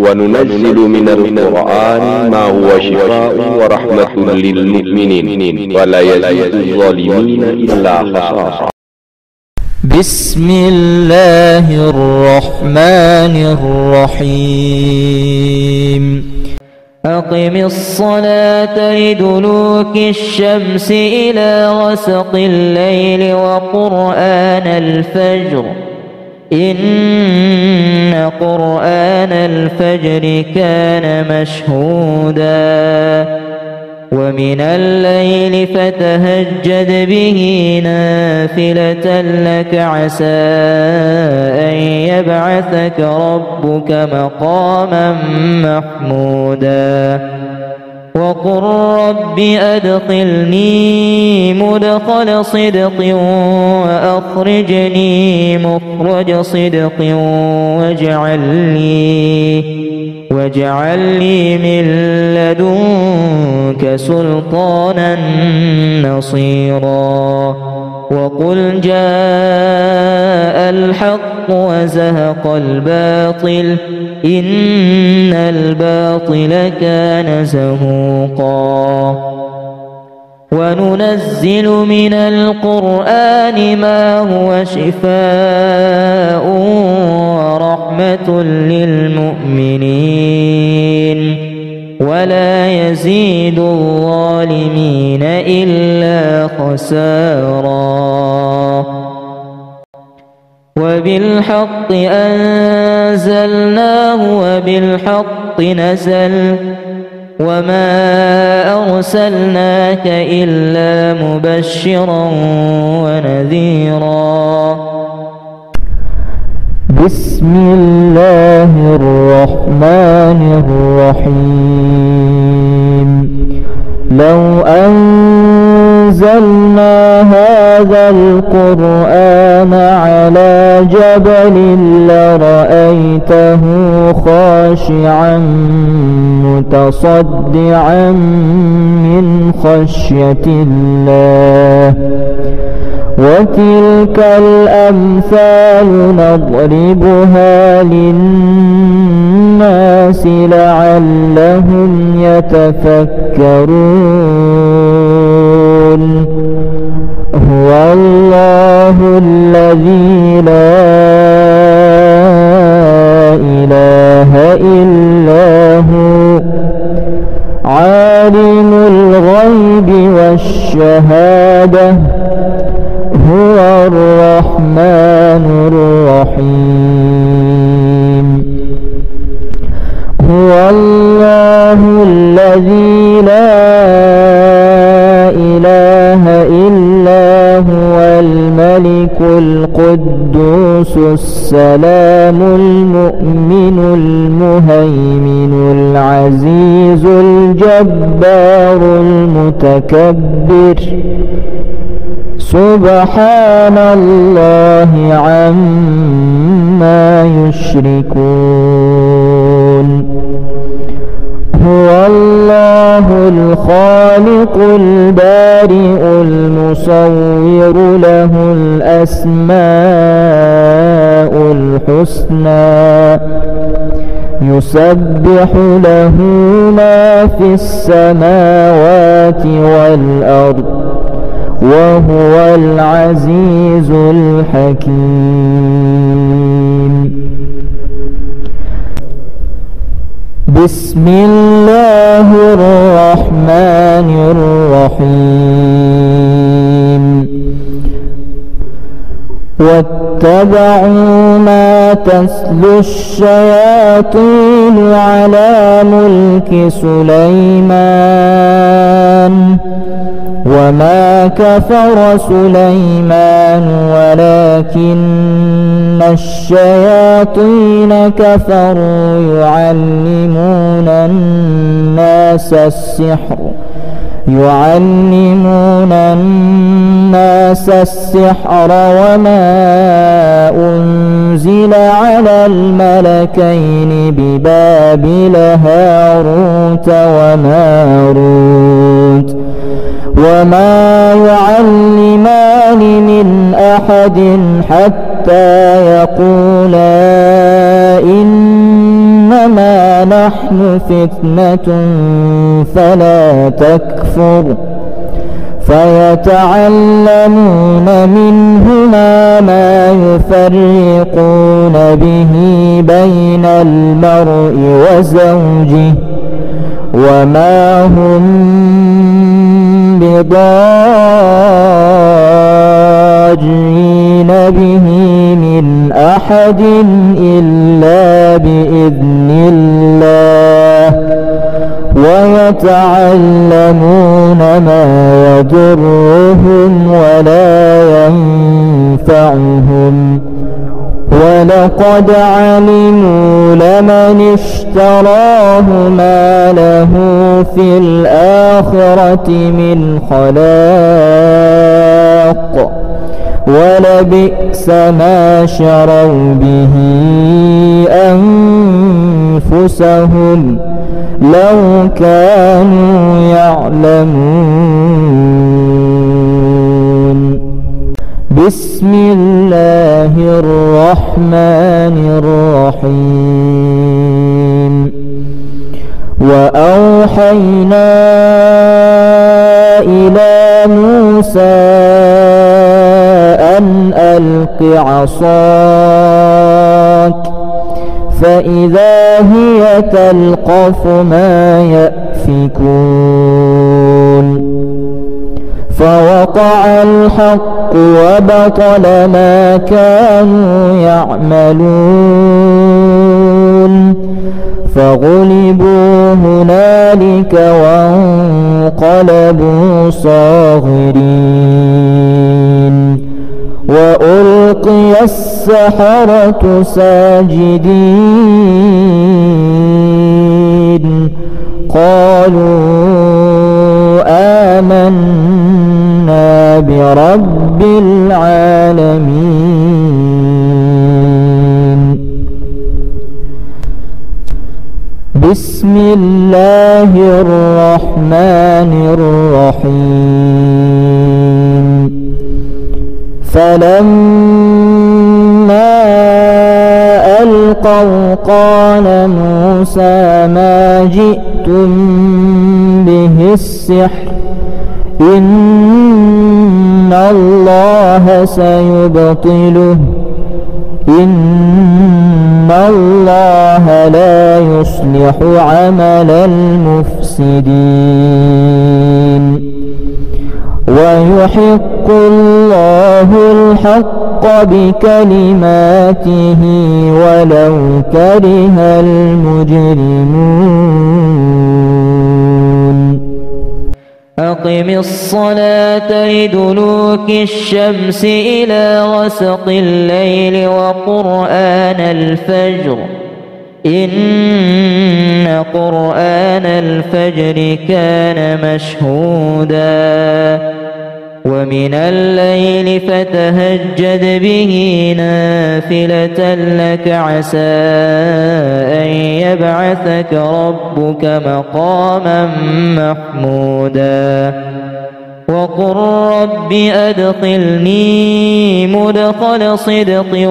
وننزل من القرآن ما هو شفاء ورحمة للمؤمنين ولا يزيد الظالمين إلا خسارا. بسم الله الرحمن الرحيم. أقم الصلاة لدلوك الشمس إلى غسق الليل وقرآن الفجر إن قرآن الفجر كان مشهودا ومن الليل فتهجد به نافلة لك عسى أن يبعثك ربك مقاما محمودا وقل رب أدخلني مدخل صدق وأخرجني مخرج صدق واجعل لي من لدنك سلطانا نصيرا وقل جاء الحق وزهق الباطل إن الباطل كان زهوقا وننزل من القرآن ما هو شفاء ورحمة للمؤمنين ولا يزيد الظالمين إلا خسارا. وبالحق أنزلناه وبالحق نزل وما أرسلناك إلا مبشرا ونذيرا. بسم الله الرحمن الرحيم. لو أنزلنا هذا القرآن على جبل لرأيته خاشعا متصدعا من خشية الله وتلك الأمثال نضربها للناس لعلهم يتفكرون. هو الله الذي لا إله إلا هو عالم الغيب والشهادة هو الرحمن الرحيم. هو الله الذي لا إله إلا هو الملك القدوس السلام المؤمن المهيمن العزيز الجبار المتكبر سبحان الله عما يشركون. هو الله الخالق البارئ المصور له الأسماء الحسنى يسبح له ما في السماوات والأرض وهو العزيز الحكيم. بسم الله الرحمن الرحيم. واتبعوا ما تتلو الشياطين على ملك سليمان وما كفر سليمان ولكن الشياطين كفروا يعلمون الناس السحر وما أنزل على الملكين ببابل هاروت وماروت وما يعلمان من أحد حتى يقولا إنما نحن فتنة فلا تكفر فيتعلمون منهما ما يفرقون به بين المرء وزوجه وما هم بضارين به من أحد إلا بإذن الله ويتعلمون ما يضرهم ولا ينفعهم ولقد علموا لمن اشتراه ما له في الآخرة من خلاق ولبئس ما شروا به أنفسهم لو كانوا يعلمون. بسم الله الرحمن الرحيم. وأوحينا إلى موسى أن ألق عصاك فإذا هي تلقف ما يأفكون فوقع الحق وبطل ما كانوا يعملون فغلبوا هنالك وانقلبوا صاغرين وألقي السحرة ساجدين قالوا آمنا برب العالمين. بسم الله الرحمن الرحيم. فلما ألقوا قال موسى ما جئتم به السحر إن الله سيبطله إن الله لا يصلح عمل المفسدين ويحق الله الحق بكلماته ولو كره المجرمون. أقم الصلاة لدلوك الشمس إلى غسق الليل وقرآن الفجر إن قرآن الفجر كان مشهودا ومن الليل فتهجد به نافلة لك عسى أن يبعثك ربك مقاما محمودا وقل رب أدخلني مدخل صدق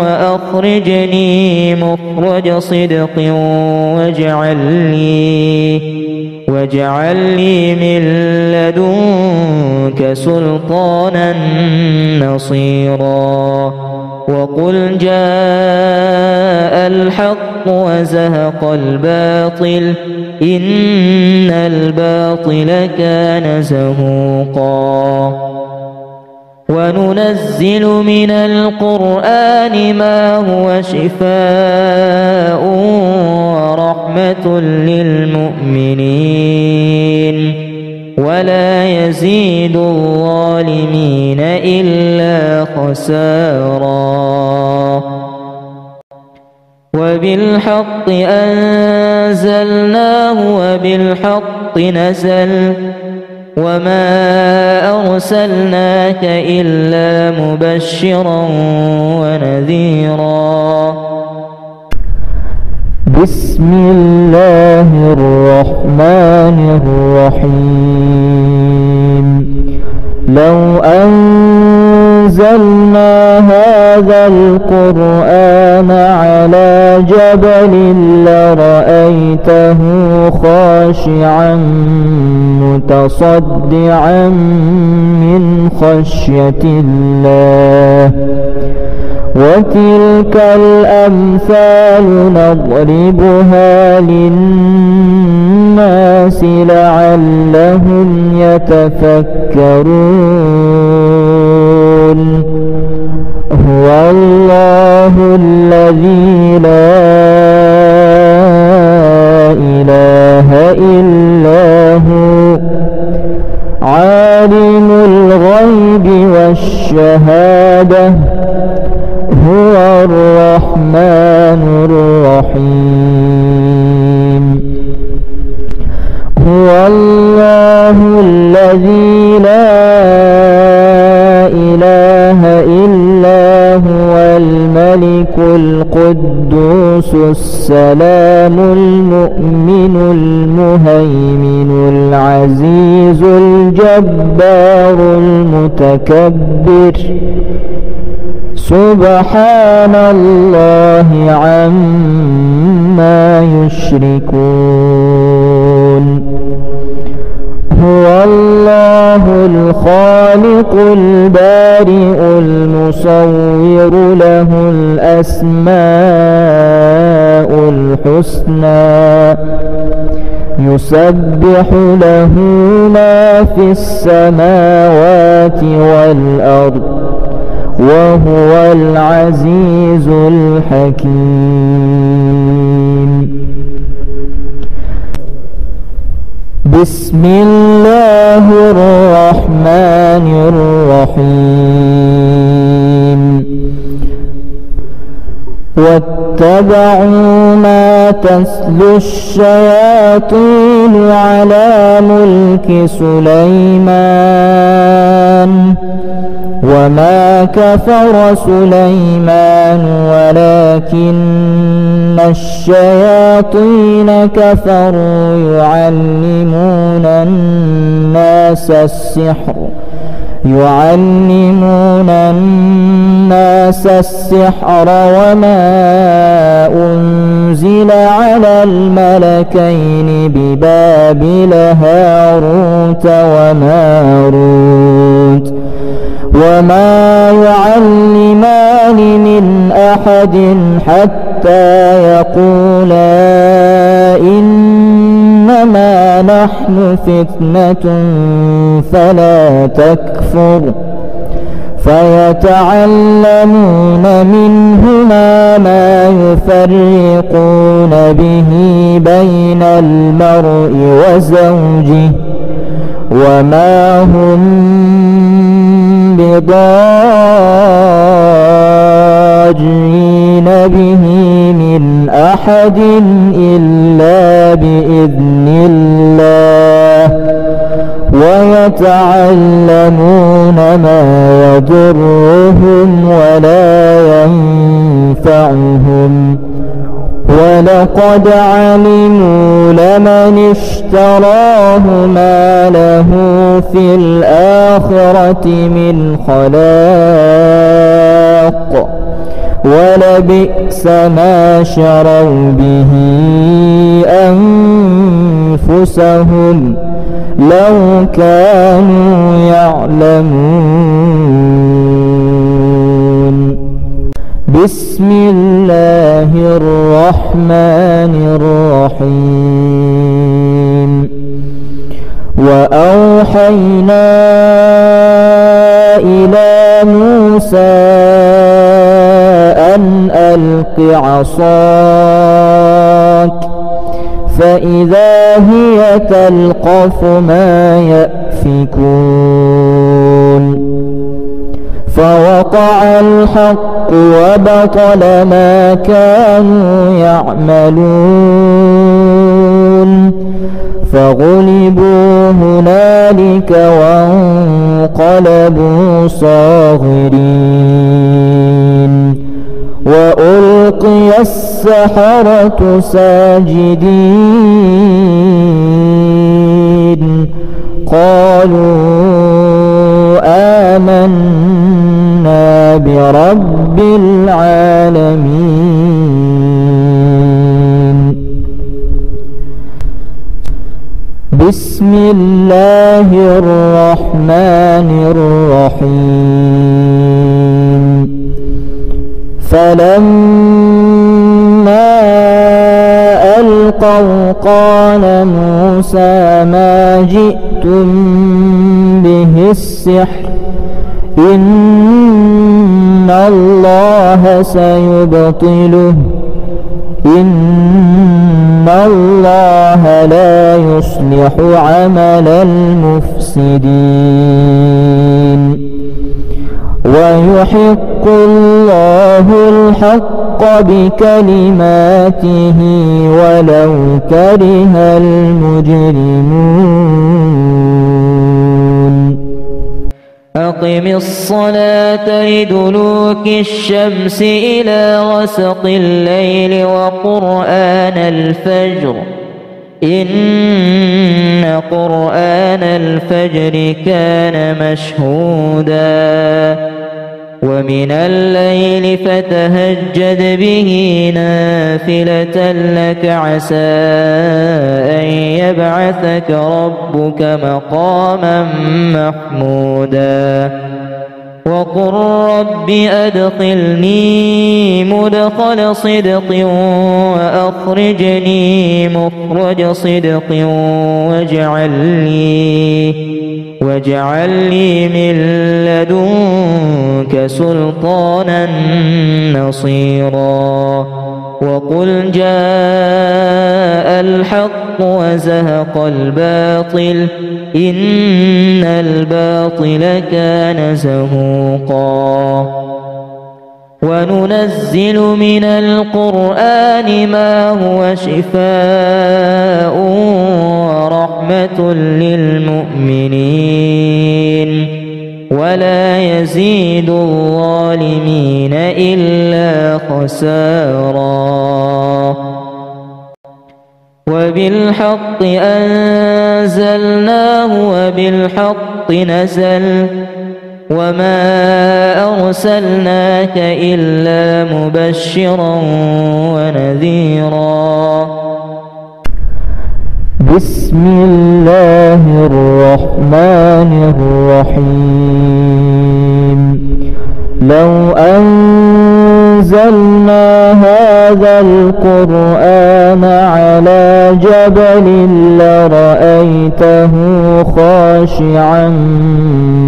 وأخرجني مخرج صدق واجعل لي من لدنك سلطانا نصيرا وقل جاء الحق وزهق الباطل إن الباطل كان زهوقا وننزل من القرآن ما هو شفاء ورحمة للمؤمنين ولا يزيد الظالمين إلا خسارا وبالحق أنزلناه وبالحق نزل وما أرسلناك إلا مبشرا ونذيرا. بسم الله الرحمن الرحيم. لو أنزلنا هذا القرآن على جبل لرأيته خاشعا متصدعا من خشية الله وتلك الأمثال نضربها للناس لعلهم يتفكرون هو الله الذي لا إله إلا هو عالم الغيب والشهادة هو الرحمن الرحيم هو الله الذي لا إله إلا هو الملك القدوس السلام المؤمن المهيمن العزيز الجبار المتكبر سبحان الله عما يشركون هو الله الخالق البارئ المصور له الأسماء الحسنى يسبح له ما في السماوات والأرض وهو العزيز الحكيم بسم الله الرحمن الرحيم واتبعوا ما تتلو الشياطين على ملك سليمان وما كفر سليمان ولكن الشياطين كفروا يعلمون الناس السحر وما أنزل على الملكين ببابل هاروت وماروت وما يعلمان من أحد حتى يقولا إنما نحن فتنة فلا تكفر فيتعلمون منهما ما يفرقون به بين المرء وزوجه وما هم بضارين به من أحد إلا بإذن الله ويتعلمون ما يضرهم ولا ينفعهم ولقد علموا لمن اشتراه ما له في الآخرة من خلاق ولبئس ما شروا به أنفسهم لو كانوا يعلمون بسم الله الرحمن الرحيم وأوحينا إلى موسى أن ألق عصاك فإذا هي تلقف ما يأفكون فوقع الحق وبطل ما كانوا يعملون فغلبوا هنالك وانقلبوا صاغرين وألقي السحرة ساجدين قالوا آمنا برب العالمين بسم الله الرحمن الرحيم فلما ألقوا قال موسى ما جئتم به السحر إن الله سيبطله إن الله لا يصلح عمل المفسدين ويحق الله الحق بكلماته ولو كره المجرمون أقم الصلاة لدلوك الشمس إلى غسق الليل وقرآن الفجر إن قرآن الفجر كان مشهودا ومن الليل فتهجد به نافلة لك عسى أن يبعثك ربك مقاما محمودا وقل رب أدخلني مدخل صدق وأخرجني مخرج صدق واجعل لي من لدنك سلطانا نصيرا وقل جاء الحق وزهق الباطل إن الباطل كان زهوقا وننزل من القرآن ما هو شفاء ورحمة للمؤمنين ولا يزيد الظالمين إلا خسارا وبالحق أنزلناه وبالحق نزل وما أرسلناك إلا مبشرا ونذيرا بسم الله الرحمن الرحيم لو أنزلنا هذا القرآن على جبل لرأيته خاشعا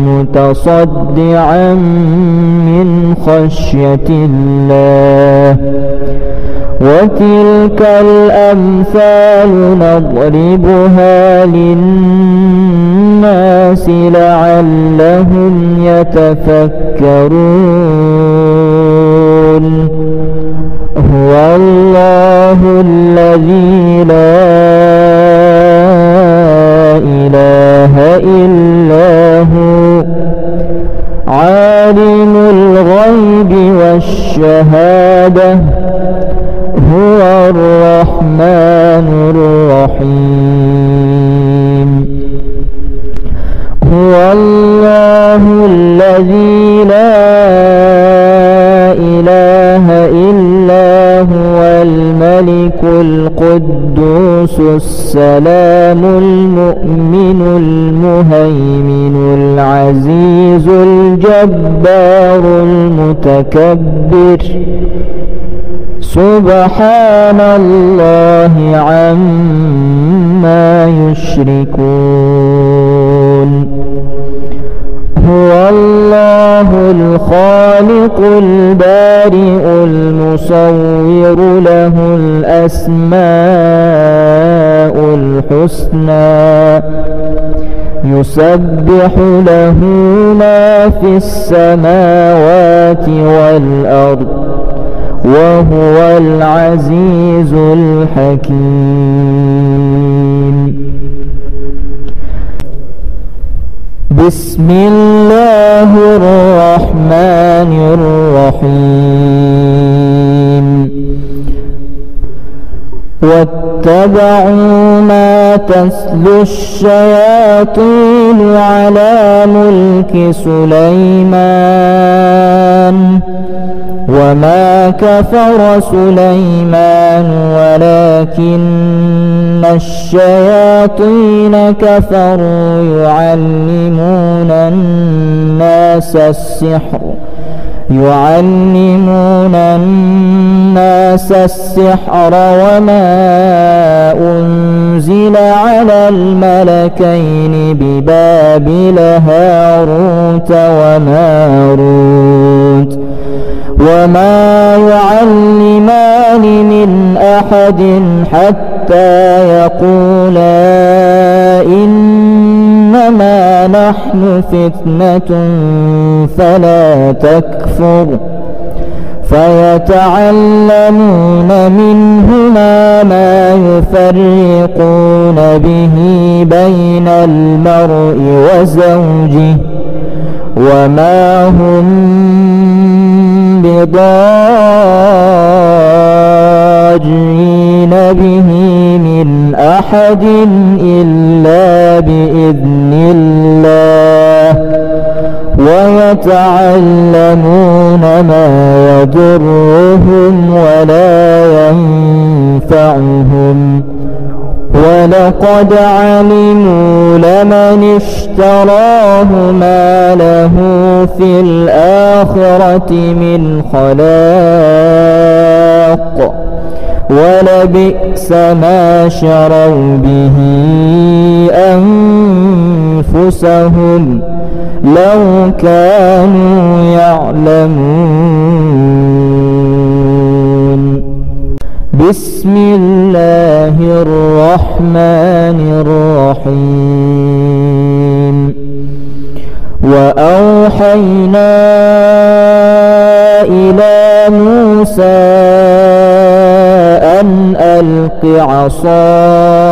متصدعا من خشية الله وتلك الأمثال نضربها للناس لعلهم يتفكرون هو الله الذي لا إله إلا هو عالم الغيب والشهادة هو الرحمن الرحيم هو الله الذي لا إله إلا هو الملك القدوس السلام المؤمن المهيمن العزيز الجبار المتكبر سبحان الله عما يشركون هو الله الخالق البارئ المصور له الأسماء الحسنى يسبح له ما في السماوات والأرض وهو العزيز الحكيم بسم الله الرحمن الرحيم واتبعوا ما تتلو الشياطين على ملك سليمان وما كفر سليمان ولكن الشياطين كفروا يعلمون الناس السحر وما أنزل على الملكين ببابل هاروت وماروت وما يعلمان من أحد حتى يقولا إنما نحن فتنة فلا تكفر فيتعلمون منهما ما يفرقون به بين المرء وزوجه وما هم بضارين به من أحد إلا بإذن الله ويتعلمون ما يضرهم ولا ينفعهم ولقد علموا لمن اشتراه ما له في الآخرة من خلاق ولبئس ما شروا به أنفسهم لو كانوا يعلمون. بسم الله الرحمن الرحيم. وأوحينا إلى موسى أن ألق عصاك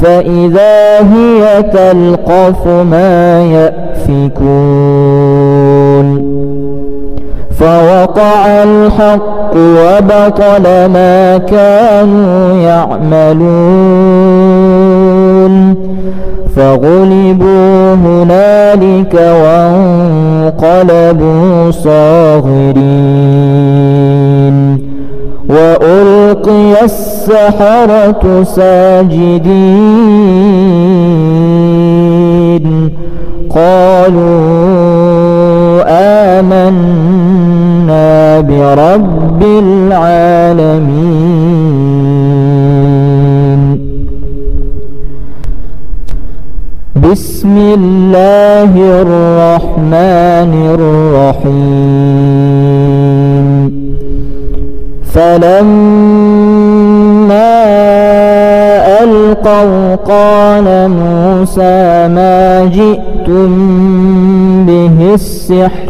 فإذا هي تلقف ما يأفكون فوقع الحق وبطل ما كانوا يعملون فغلبوا هنالك وانقلبوا صاغرين وألقي السحرة ساجدين قالوا آمنا برب العالمين. بسم الله الرحمن الرحيم. فلما ألقوا قال موسى ما جئتم به السحر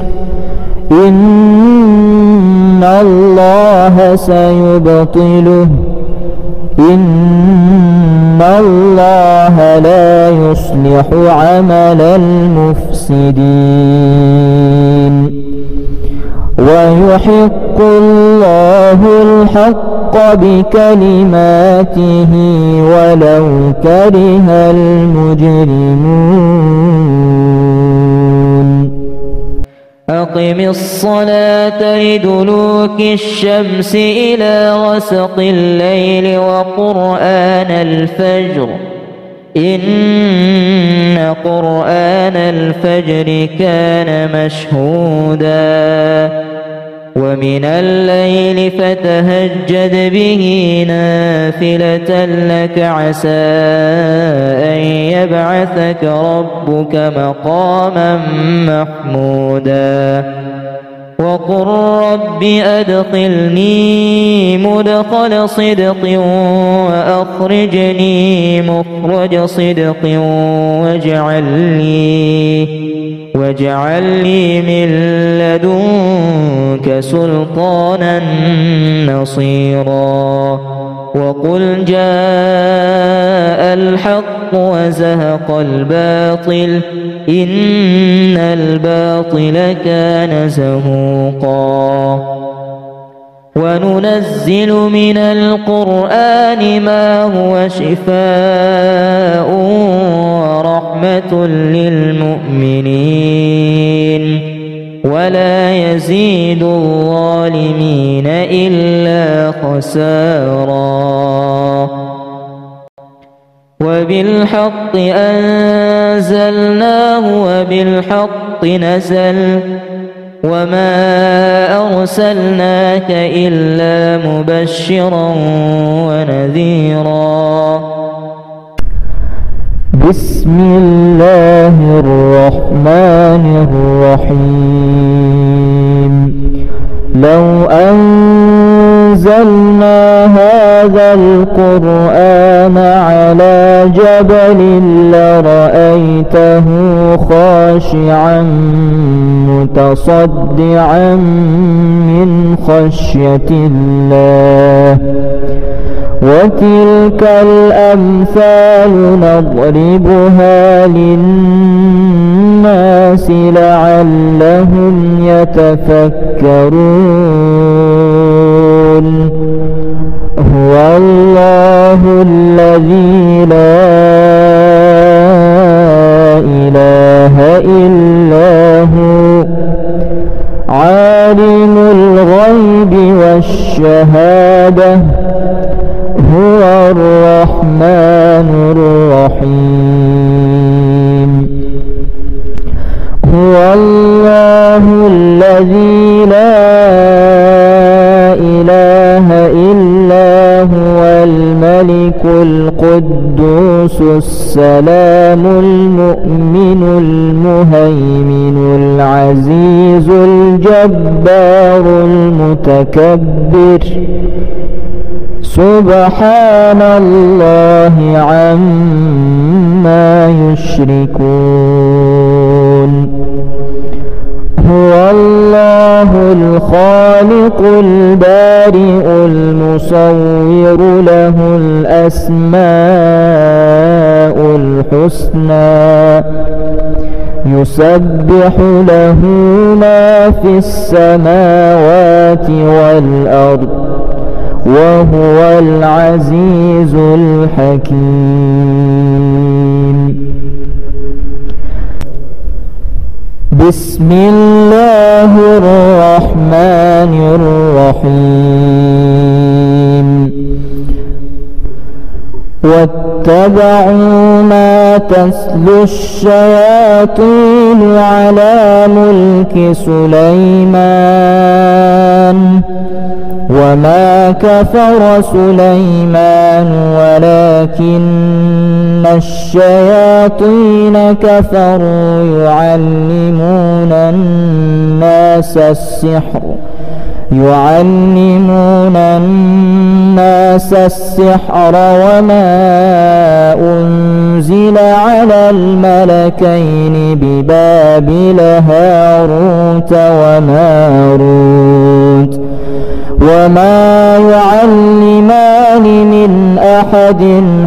إن الله سيبطله إن الله لا يصلح عمل المفسدين ويحق الله الحق بكلماته ولو كره المجرمون. أقم الصلاة لدلوك الشمس إلى غسق الليل وقرآن الفجر إن قرآن الفجر كان مشهودا ومن الليل فتهجد به نافلة لك عسى أن يبعثك ربك مقاما محمودا وقل رب أدخلني مدخل صدق وأخرجني مخرج صدق واجعل لي من لدنك سلطانا نصيرا وقل جاء الحق وزهق الباطل إن الباطل كان زهوقا وننزل من القرآن ما هو شفاء ورحمة للمؤمنين ولا يزيد الظالمين إلا خسارا. وبالحق أنزلناه وبالحق نزل وما أرسلناك إلا مبشرا ونذيرا. بسم الله الرحمن الرحيم. لو أنزلنا هذا القرآن على جبل لرأيته خاشعا متصدعا من خشية الله. وتلك الأمثال نضربها للناس لعلهم يتفكرون. هو الله الذي لا إله إلا هو عالم الغيب والشهادة هو الرحمن الرحيم. هو الله الذي لا إله إلا هو الملك القدوس السلام المؤمن المهيمن العزيز الجبار المتكبر. سبحان الله عما يشركون. هو الله الخالق البارئ المصور له الأسماء الحسنى يسبح له ما في السماوات والأرض وهو العزيز الحكيم. بسم الله الرحمن الرحيم. واتبعوا ما تتلو الشياطين على ملك سليمان وما كفر سليمان ولكن الشياطين كفروا يعلمون الناس السحر وما أنزل على الملكين ببابل هاروت وماروت وما يعلمان من أحد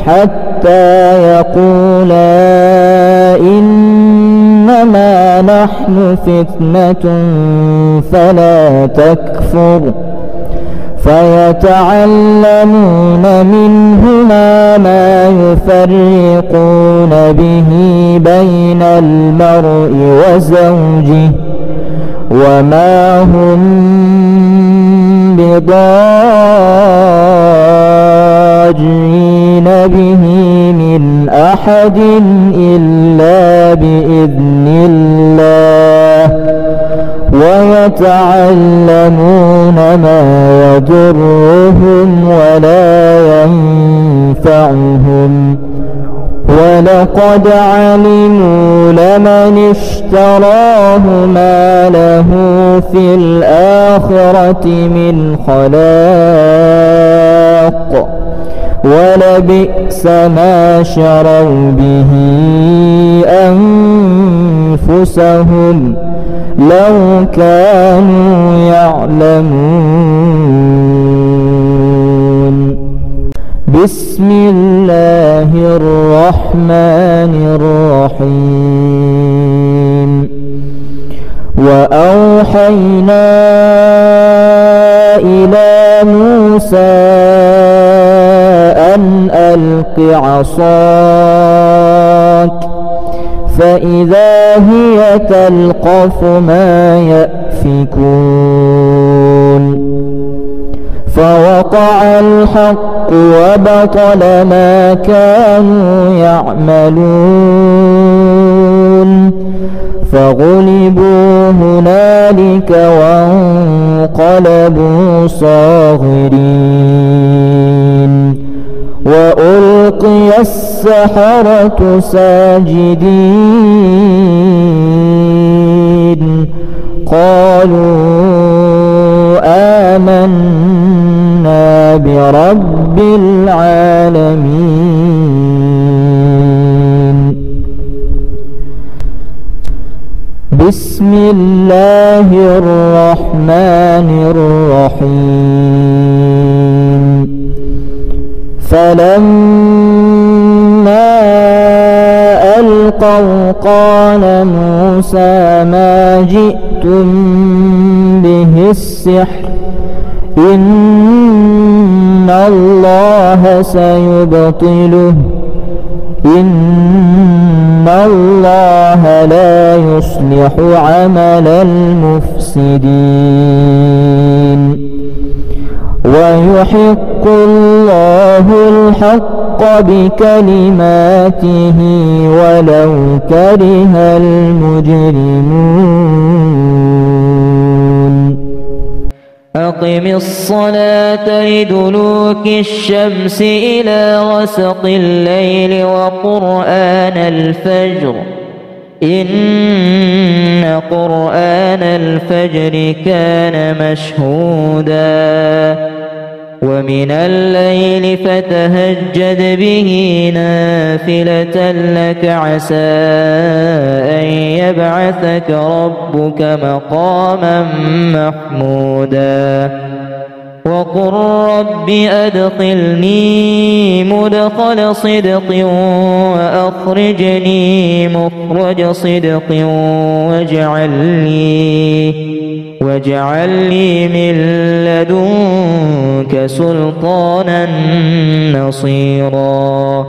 حتى يقولا إنما نحن فتنة فلا تكفر. فيتعلمون منهما ما يفرقون به بين المرء وزوجه وما هم بضارين به من أحد إلا بإذن الله. ويتعلمون ما يضرهم ولا ينفعهم ولقد علموا لمن اشتراه ما له في الآخرة من خلاق ولبئس ما شروا به أنفسهم لو كانوا يعلمون. بسم الله الرحمن الرحيم. وأوحينا إلى موسى أن ألق عصاك فإذا هي تلقف ما يأفكون. فوقع الحق وبطل ما كانوا يعملون فغلبوا هنالك وانقلبوا صاغرين وألقي السحرة ساجدين قالوا آمنا برب العالمين. بسم الله الرحمن الرحيم. فلما ألقوا قال موسى ما جئتم به السحر إن الله سيبطله إن الله لا يصلح عمل المفسدين ويحق الله الحق بكلماته ولو كره المجرمون. أقم الصلاة لدلوك الشمس إلى غسق الليل وقرآن الفجر إن قرآن الفجر كان مشهودا ومن الليل فتهجد به نافلة لك عسى أن يبعثك ربك مقاما محمودا وقل رب أدخلني مدخل صدق وأخرجني مخرج صدق واجعل لي من لدنك سلطانا نصيرا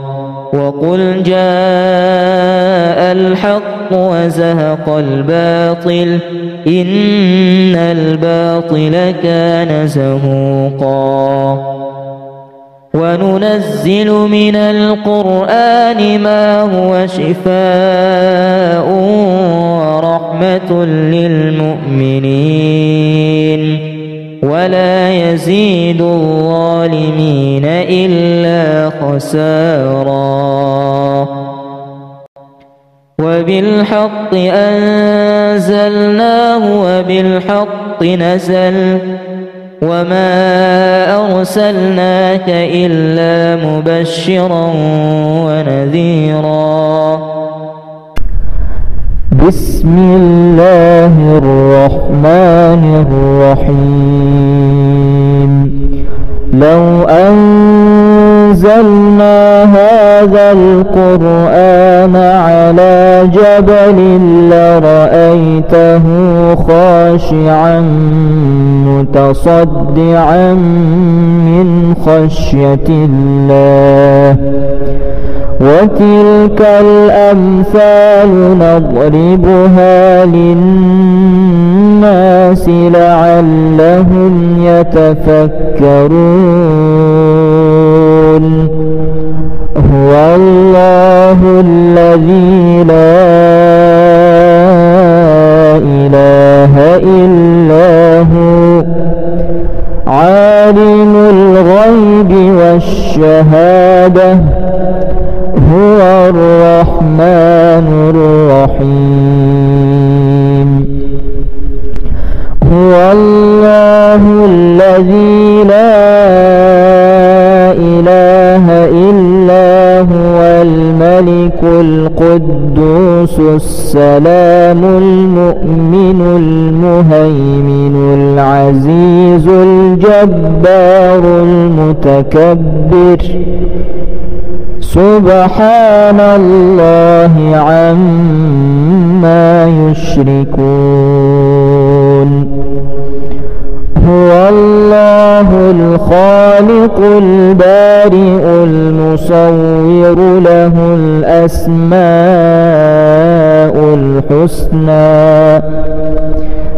وقل جاء الحق وزهق الباطل إن الباطل كان زهوقا وننزل من القرآن ما هو شفاء ورحمة للمؤمنين ولا يزيد الظالمين إلا خسارا وبالحق أنزلناه وبالحق نزل وما أرسلناك إلا مبشرا ونذيرا. بسم الله الرحمن الرحيم. لو أنزلنا هذا القرآن على جبل لرأيته خاشعا متصدعا من خشية الله وتلك الأمثال نضربها للناس لعلهم يتفكرون. هو الله الذي لا إله إلا هو عالم الغيب والشهادة هو الرحمن الرحيم. هو الله الذي لا إله إلا هو الملك القدوس السلام المؤمن المهيمن العزيز الجبار المتكبر سبحان الله عما يشركون. هو الله الخالق البارئ المصور له الأسماء الحسنى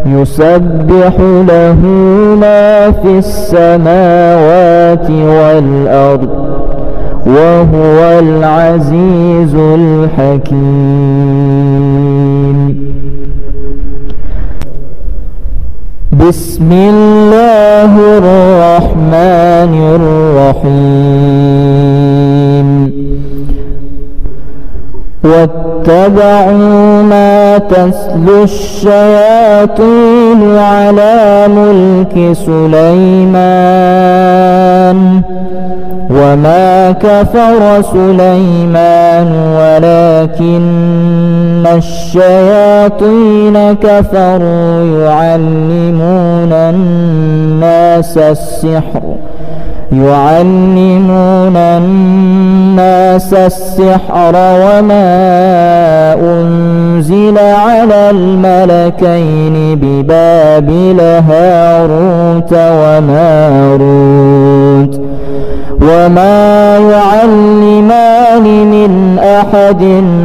يسبح له ما في السماوات والأرض وهو العزيز الحكيم. بسم الله الرحمن الرحيم. واتبعوا ما تتلو الشياطين على ملك سليمان وما كفر سليمان ولكن الشياطين كفروا يعلمون الناس السحر وما أنزل على الملكين ببابل هاروت وماروت وما يعلمان من أحد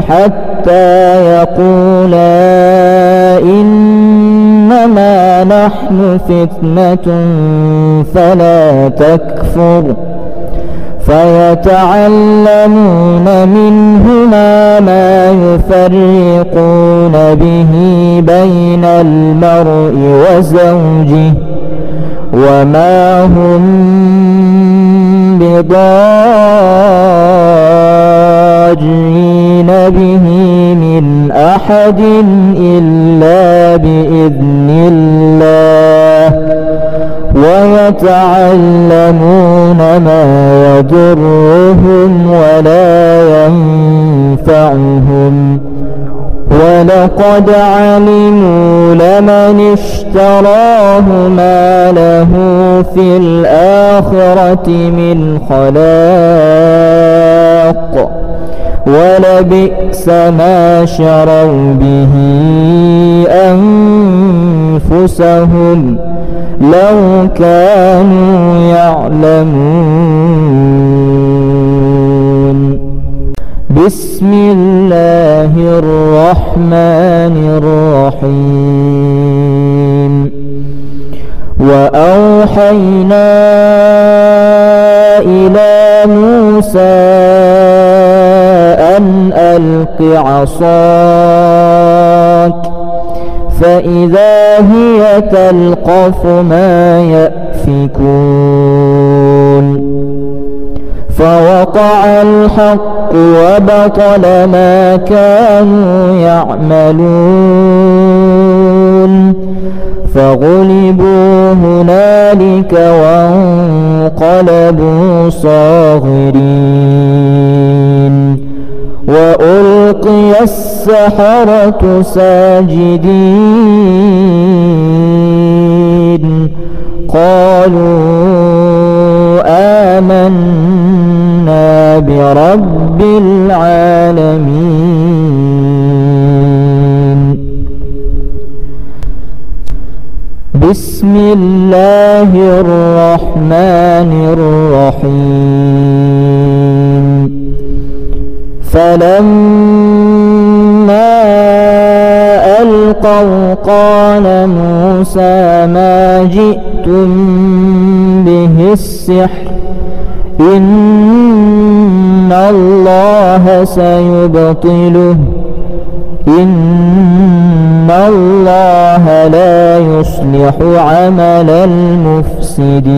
حتى يقولا إنما نحن فتنة فلا تكفر فيتعلمون منهما ما يفرقون به بين المرء وزوجه وما هم بضارين به من أحد إلا بإذن الله ويتعلمون ما يضرهم ولا ينفعهم ولقد علموا لمن اشتراه ما له في الآخرة من خلاق ولبئس ما شروا به أنفسهم لو كانوا يعلمون. بسم الله الرحمن الرحيم. وأوحينا إلى موسى أن ألق عصاك فإذا هي تلقف ما يأفكون فوقع الحق وبطل ما كانوا يعملون فغلبوا هنالك وانقلبوا صاغرين وألقي السحرة ساجدين قالوا آمنا برب العالمين. بسم الله الرحمن الرحيم. فلما ألقوا قال موسى ما جئتم به السحر إن الله سيبطله إن الله لا يصلح عمل المفسدين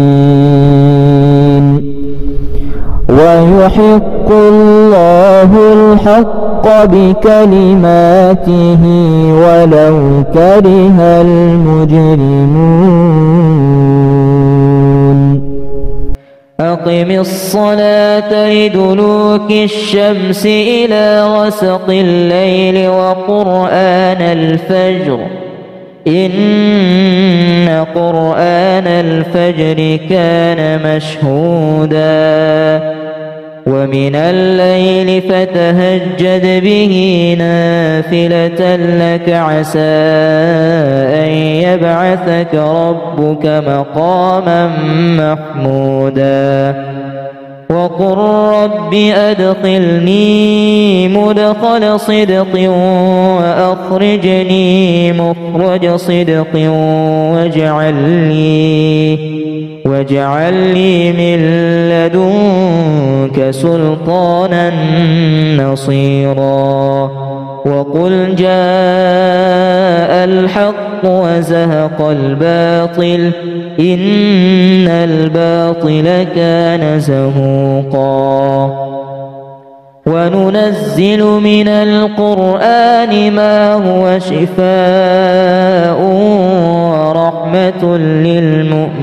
ويحق الله الحق بكلماته ولو كره المجرمون. أقم الصلاة لدلوك الشمس إلى غسق الليل وقرآن الفجر إن قرآن الفجر كان مشهودا ومن الليل فتهجد به نافلة لك عسى أن يبعثك ربك مقاما محمودا. وقل رب أدخلني مدخل صدق وأخرجني مخرج صدق واجعل لي من لدنك سلطانا نصيرا وقل جاء الحق وزهق الباطل إن الباطل كان زهوقا وننزل من القرآن ما هو شفاء ورحمة للمؤمنين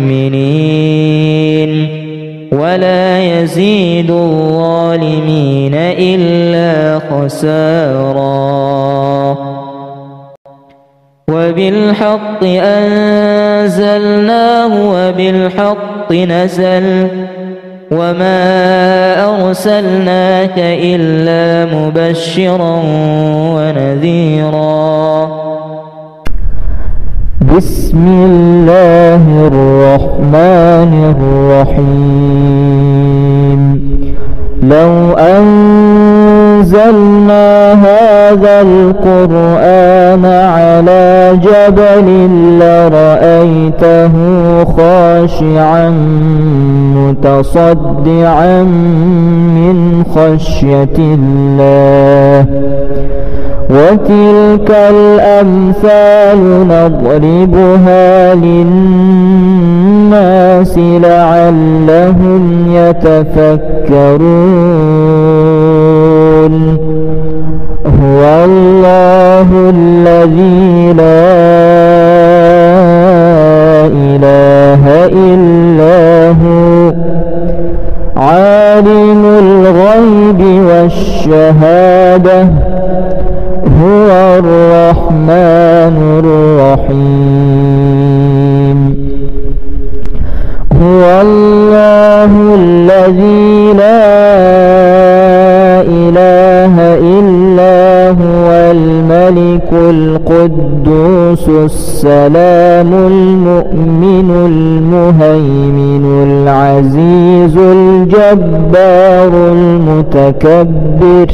ولا يزيد الظالمين إلا خسارا وبالحق أنزلناه وبالحق نزل وما أرسلناك إلا مبشرا ونذيرا بسم الله الرحمن الرحيم لو أنزلنا هذا القرآن على جبل لرأيته خاشعا متصدعا من خشية الله وتلك الأمثال نضربها للناس لعلهم يتفكرون هو الله الذي لا إله إلا هو عالم الغيب والشهادة هو الرحمن الرحيم هو الله الذي لا إله إلا هو الملك القدوس السلام المؤمن المهيمن العزيز الجبار المتكبر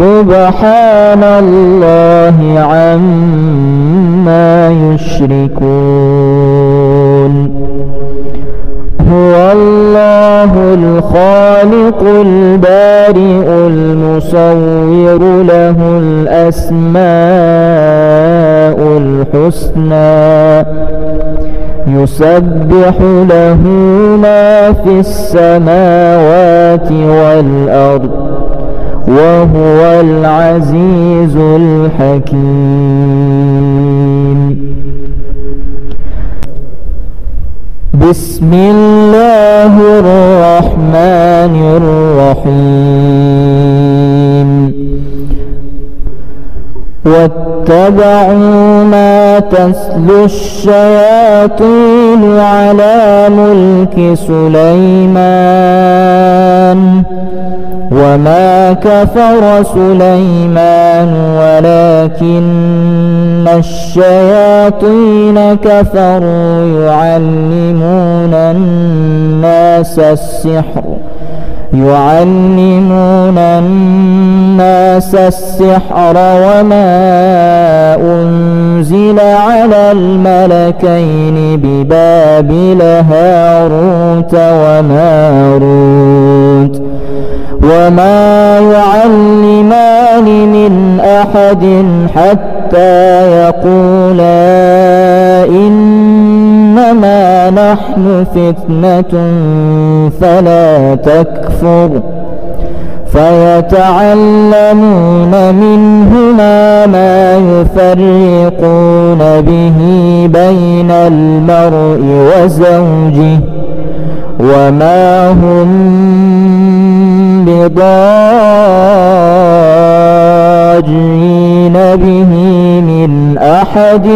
سبحان الله عما يشركون هو الله الخالق البارئ المصور له الأسماء الحسنى يسبح له ما في السماوات والأرض وهو العزيز الحكيم بسم الله الرحمن الرحيم واتبعوا ما تتلو الشياطين على ملك سليمان وما كفر سليمان ولكن الشياطين كفروا يعلمون الناس السحر وما أنزل على الملكين ببابل هاروت وماروت وما يعلمان من أحد حتى يقولا إنما نحن فتنة فلا تكفر فيتعلمون منهما ما يفرقون به بين المرء وزوجه وما هم بضارين به من أحد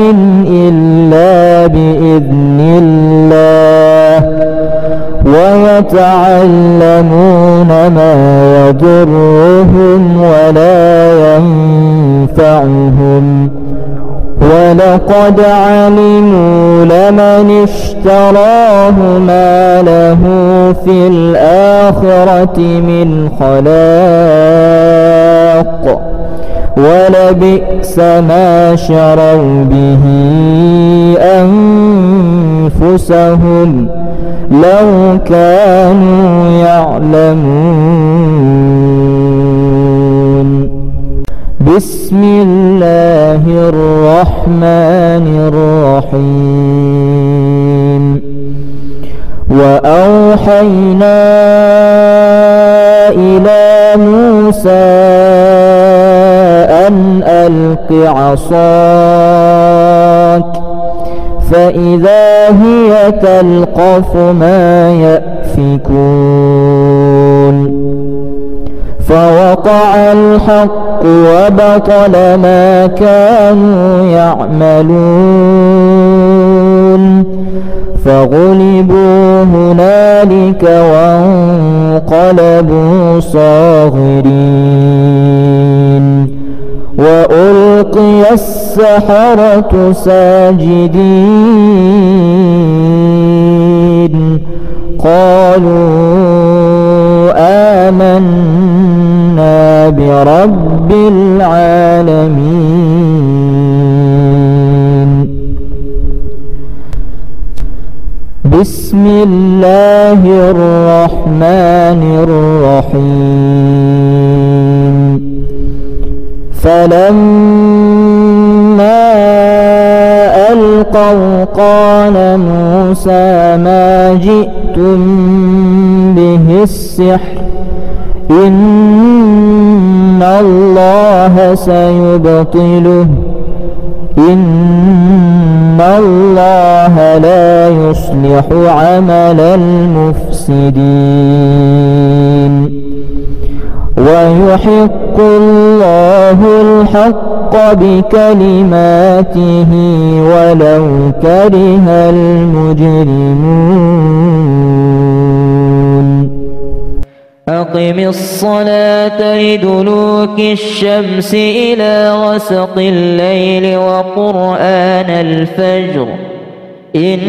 إلا بإذن الله ويتعلمون ما يضرهم ولا ينفعهم ولقد علموا لمن اشتراه ما له في الآخرة من خلاق ولبئس ما شروا به أنفسهم لو كانوا يعلمون. بسم الله الرحمن الرحيم. وأوحينا إلى موسى أن ألق عصاك فإذا هي تلقف ما يأفكون فوقع الحق وبطل ما كانوا يعملون فغلبوا هنالك وانقلبوا صاغرين وألقي السحرة ساجدين قالوا آمنا برب العالمين. بسم الله الرحمن الرحيم. فلما ألقوا قال موسى ما جئتم به السحر إن الله سيبطله إن الله لا يصلح عمل المفسدين ويحق الله الحق بكلماته ولو كره المجرمون. أقم الصلاة لدلوك الشمس إلى غسق الليل وقرآن الفجر إن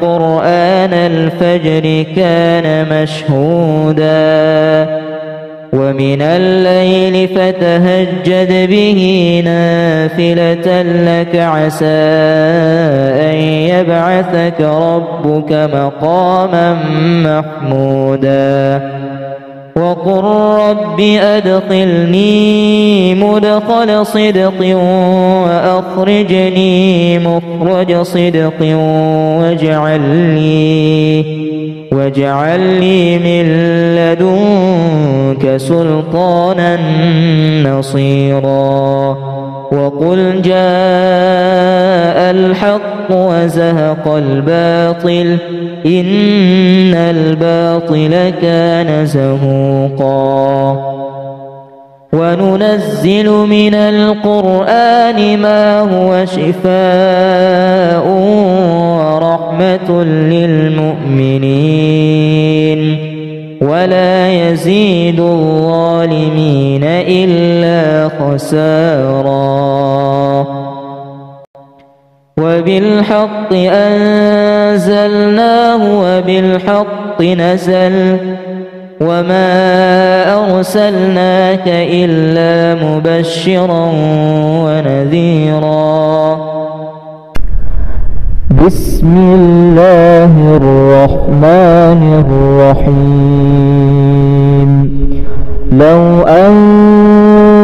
قرآن الفجر كان مشهودا ومن الليل فتهجد به نافلة لك عسى أن يبعثك ربك مقاما محمودا وقل رب أدخلني مدخل صدق وأخرجني مخرج صدق واجعل لي من لدنك سلطانا نصيرا وقل جاء الحق وزهق الباطل إن الباطل كان زهوقا وننزل من القرآن ما هو شفاء ورحمة للمؤمنين ولا يزيد الظالمين إلا خسارا وبالحق أنزلناه وبالحق نزل وما أرسلناك إلا مبشرا ونذيرا. بسم الله الرحمن الرحيم. لو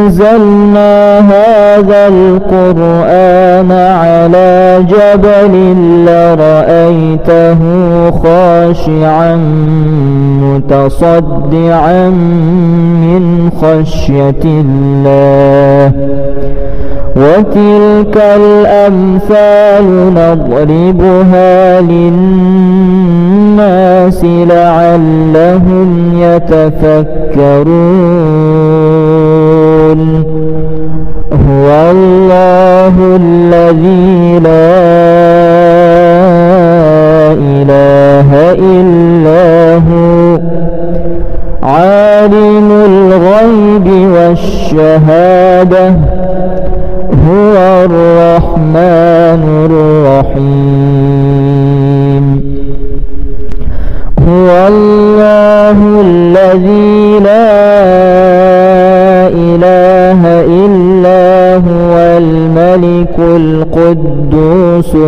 أنزلنا هذا القرآن على جبل لرأيته خاشعا متصدعا من خشية الله وتلك الأمثال نضربها للناس لعلهم يتفكرون. هو الله الذي لا إله إلا هو عالم الغيب والشهادة هو الرحمن الرحيم.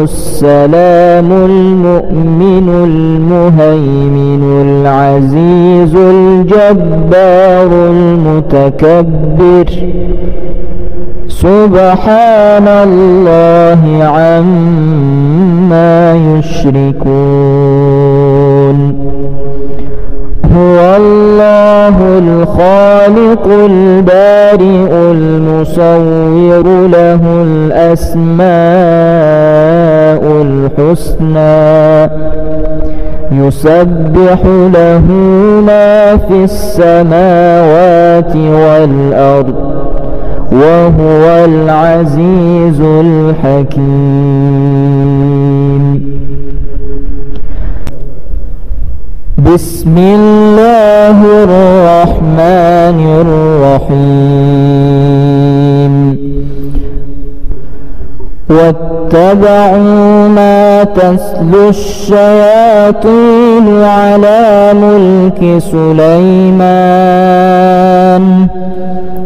السلام المؤمن المهيمن العزيز الجبار المتكبر سبحان الله عما يشركون هو الله الخالق البارئ المصور له الأسماء الحسنى يسبح له ما في السماوات والأرض وهو العزيز الحكيم بسم الله الرحمن الرحيم واتبعوا ما تتلو الشياطين على ملك سليمان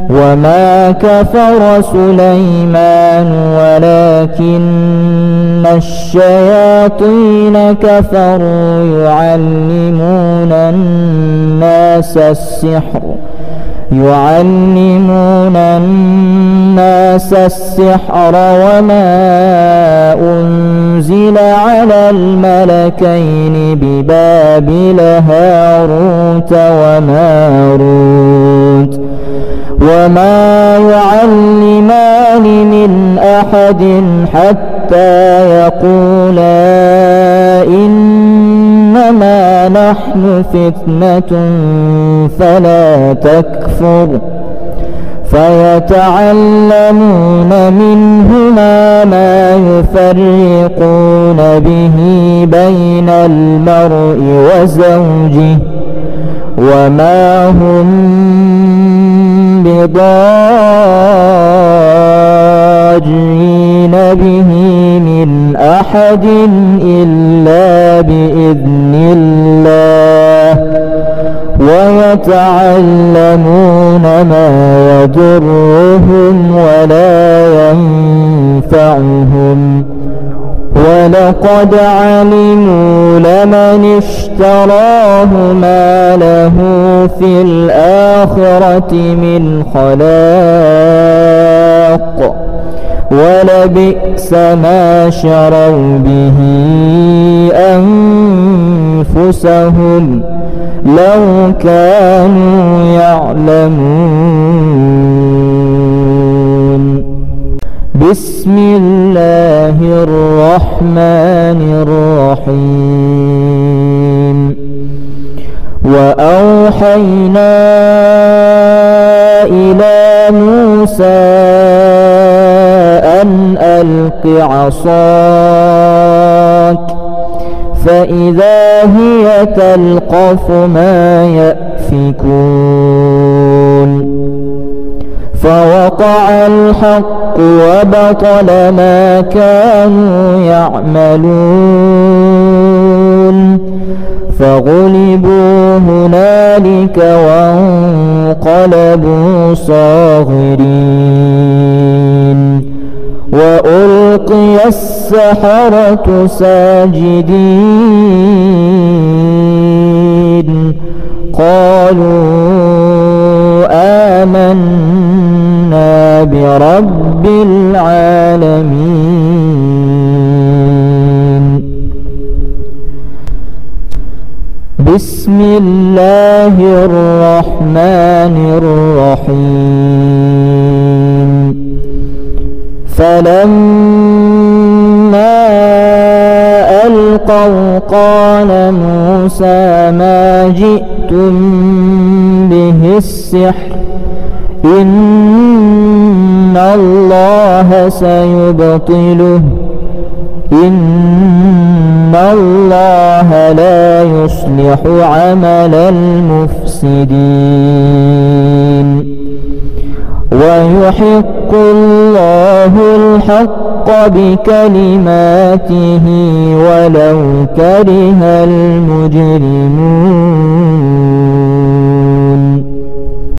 وما كفر سليمان ولكن الشياطين كفروا يعلمون الناس السحر وما أنزل على الملكين ببابل هاروت وماروت وما يعلمان من أحد حتى يقولا إنما نحن فتنة فلا تكفر فيتعلمون منهما ما يفرقون به بين المرء وزوجه وما هم بضارين به من أحد إلا بإذن الله ويتعلمون ما يضرهم ولا ينفعهم ولقد علموا لمن اشتراه ما له في الآخرة من خلاق ولبئس ما شروا به أنفسهم لو كانوا يعلمون بسم الله الرحمن الرحيم وأوحينا إلى موسى أن ألق عصاك فإذا هي تلقف ما يأفكون فوقع الحق وبطل ما كانوا يعملون فغلبوا هنالك وانقلبوا صاغرين وألقي السحرة ساجدين قالوا آمنا برب العالمين بسم الله الرحمن الرحيم فلما ألقوا قال موسى ما جئتم به السحر إن الله سيبطله إن الله لا يصلح عمل المفسدين ويحق الله الحق بكلماته ولو كره المجرمون